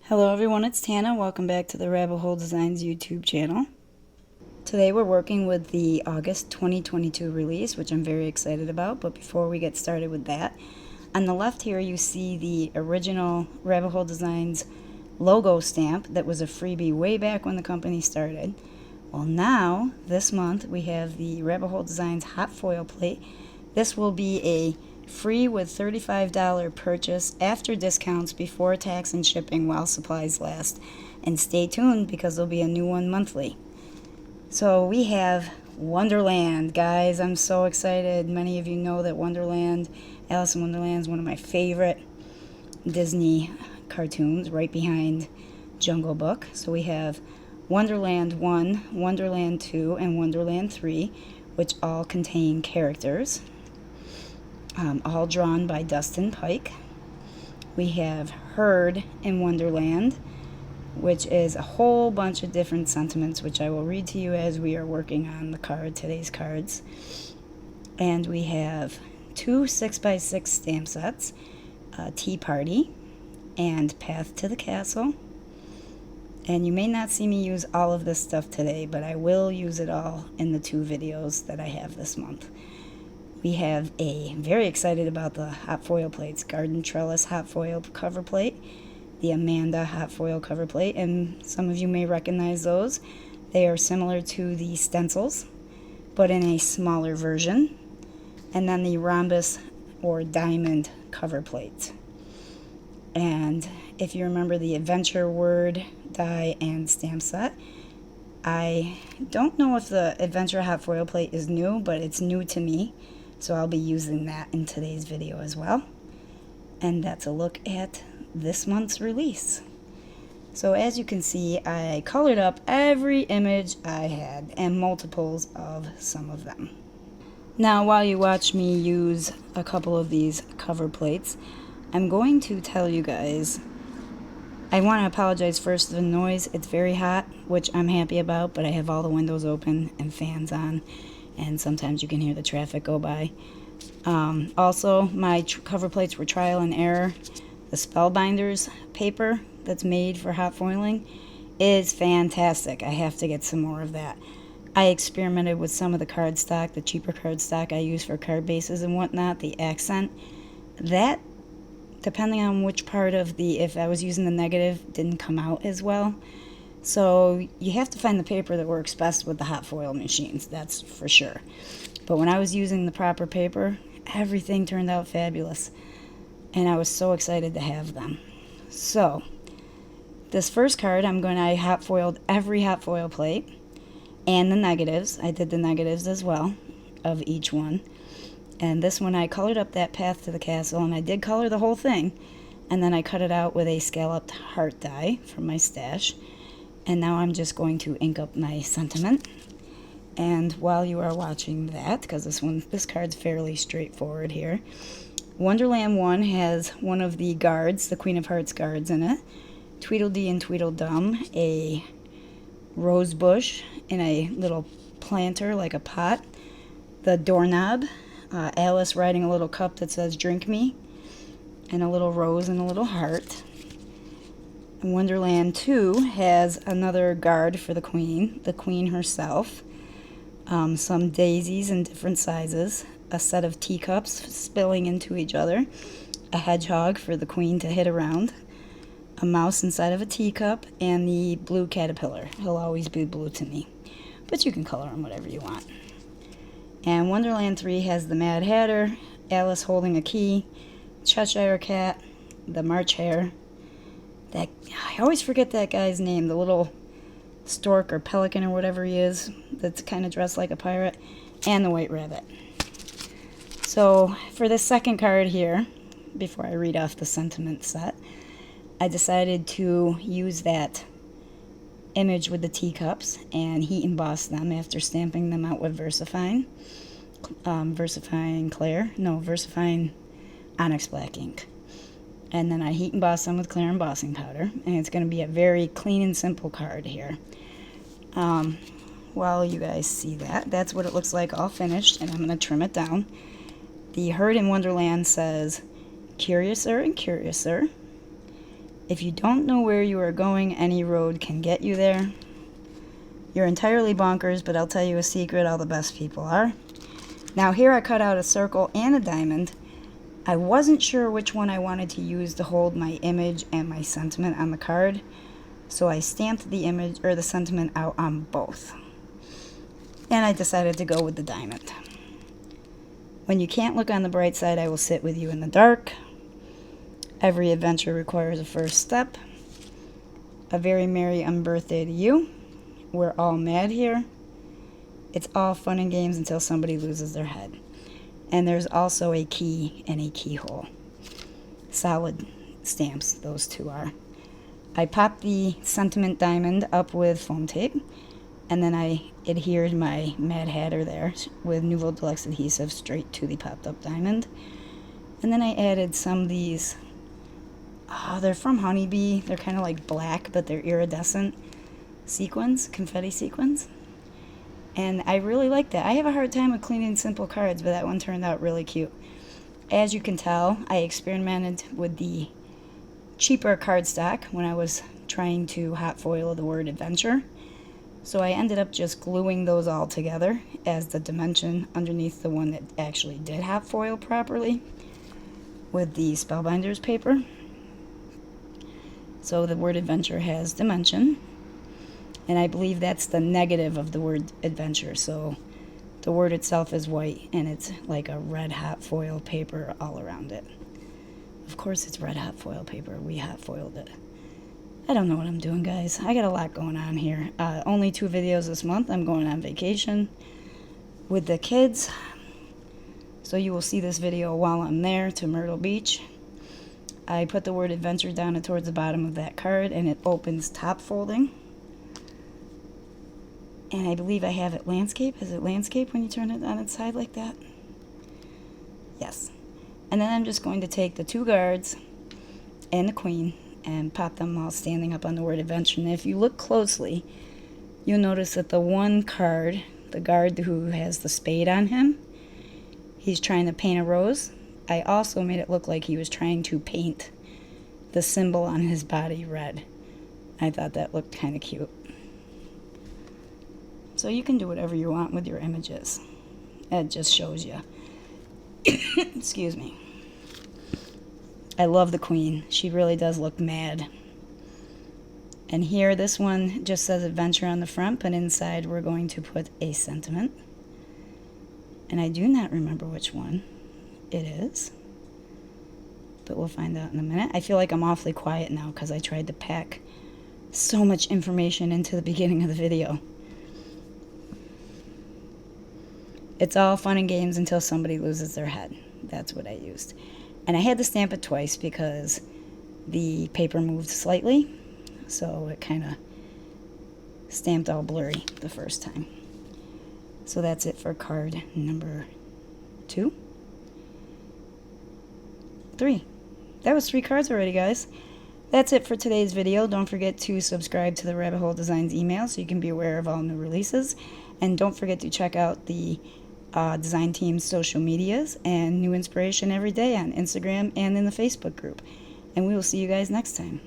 Hello everyone, it's Tana. Welcome back to the Rabbit Hole Designs YouTube channel. Today we're working with the August 2022 release, which I'm very excited about. But before we get started with that, on the left here you see the original Rabbit Hole Designs logo stamp that was a freebie way back when the company started. Well, now, this month, we have the Rabbit Hole Designs hot foil plate. This will be a free with $35 purchase after discounts, before tax and shipping, while supplies last. And stay tuned because there'll be a new one monthly. So we have Wonderland, guys. I'm so excited. Many of you know that Wonderland, Alice in Wonderland, is one of my favorite Disney cartoons, right behind Jungle Book. So we have Wonderland 1, Wonderland 2, and Wonderland 3, which all contain characters. All drawn by Dustin Pike. We have Heard in Wonderland, which is a whole bunch of different sentiments, which I will read to you as we are working on the card, today's cards. And we have two 6x6 stamp sets, Tea Party and Path to the Castle. And you may not see me use all of this stuff today, but I will use it all in the two videos that I have this month. We have very excited about the hot foil plates, Garden Trellis hot foil cover plate, the Amanda hot foil cover plate, and some of you may recognize those. They are similar to the stencils, but in a smaller version. And then the rhombus or diamond cover plate. And if you remember the Adventure word die and stamp set, I don't know if the Adventure hot foil plate is new, but it's new to me. So I'll be using that in today's video as well. And that's a look at this month's release. So as you can see, I colored up every image I had and multiples of some of them. Now while you watch me use a couple of these cover plates, I'm going to tell you guys, I want to apologize first for the noise. It's very hot, which I'm happy about, but I have all the windows open and fans on. And sometimes you can hear the traffic go by. Also, my cover plates were trial and error. The SPELLBINDERS paper that's made for hot foiling is fantastic. I have to get some more of that. I experimented with some of the cardstock, the cheaper cardstock I use for card bases and whatnot, the accent. That, depending on which part of if I was using the negative, didn't come out as well. So you have to find the paper that works best with the hot foil machines, that's for sure. But when I was using the proper paper, everything turned out fabulous. And I was so excited to have them. So, this first card, I hot foiled every hot foil plate and the negatives. I did the negatives as well of each one. And this one I colored up that Path to the Castle, and I did color the whole thing. And then I cut it out with a scalloped heart die from my stash. And now I'm just going to ink up my sentiment. And while you are watching that, because this card's fairly straightforward here, Wonderland 1 has one of the guards, the Queen of Hearts guards in it, Tweedledee and Tweedledum, a rose bush in a little planter like a pot, the doorknob, Alice riding a little cup that says drink me, and a little rose and a little heart. Wonderland 2 has another guard for the queen herself, some daisies in different sizes, a set of teacups spilling into each other, a hedgehog for the queen to hit around, a mouse inside of a teacup, and the blue caterpillar. He'll always be blue to me, but you can color him whatever you want. And Wonderland 3 has the Mad Hatter, Alice holding a key, Cheshire Cat, the March Hare, I always forget that guy's name, the little stork or pelican or whatever he is that's kind of dressed like a pirate, and the White Rabbit. So for this second card here, before I read off the sentiment set, I decided to use that image with the teacups and heat emboss them after stamping them out with VersaFine Onyx Black ink. And then I heat emboss them with clear embossing powder. And it's going to be a very clean and simple card here. While you guys see that, that's what it looks like all finished. And I'm going to trim it down. The Heard in Wonderland says, Curiouser and Curiouser. If you don't know where you are going, any road can get you there. You're entirely bonkers, but I'll tell you a secret, all the best people are. Now here I cut out a circle and a diamond. I wasn't sure which one I wanted to use to hold my image and my sentiment on the card, so I stamped the image or the sentiment out on both. And I decided to go with the diamond. When you can't look on the bright side, I will sit with you in the dark. Every adventure requires a first step. A very merry unbirthday to you. We're all mad here. It's all fun and games until somebody loses their head. And there's also a key and a keyhole. Solid stamps, those two are. I popped the sentiment diamond up with foam tape, and then I adhered my Mad Hatter there with Nouveau Deluxe adhesive straight to the popped up diamond. And then I added some of these, they're from Honeybee. They're kind of like black, but they're iridescent sequins, confetti sequins. And I really like that. I have a hard time with cleaning simple cards, but that one turned out really cute. As you can tell, I experimented with the cheaper cardstock when I was trying to hot foil the word adventure. So I ended up just gluing those all together as the dimension underneath the one that actually did hot foil properly with the Spellbinders paper. So the word adventure has dimension, and I believe that's the negative of the word adventure. So the word itself is white, and it's like a red hot foil paper all around it. Of course it's red hot foil paper. We hot foiled it. I don't know what I'm doing, guys. I got a lot going on here. Only 2 videos this month. I'm going on vacation with the kids. So you will see this video while I'm there to Myrtle Beach. I put the word adventure down towards the bottom of that card, and it opens top folding. And I believe I have it landscape. Is it landscape when you turn it on its side like that? Yes. And then I'm just going to take the 2 guards and the queen and pop them all standing up on the word adventure. And if you look closely, you'll notice that the one card, the guard who has the spade on him, he's trying to paint a rose. I also made it look like he was trying to paint the symbol on his body red. I thought that looked kind of cute. So you can do whatever you want with your images. It just shows you. Excuse me. I love the queen. She really does look mad. And here, this one just says adventure on the front, but inside we're going to put a sentiment. And I do not remember which one it is, but we'll find out in a minute. I feel like I'm awfully quiet now because I tried to pack so much information into the beginning of the video. It's all fun and games until somebody loses their head. That's what I used. And I had to stamp it twice because the paper moved slightly, so it kind of stamped all blurry the first time. So that's it for card number 2. 3. That was 3 cards already, guys. That's it for today's video. Don't forget to subscribe to the Rabbit Hole Designs email so you can be aware of all new releases. And don't forget to check out the design team's social medias and new inspiration every day on Instagram and in the Facebook group. And we will see you guys next time.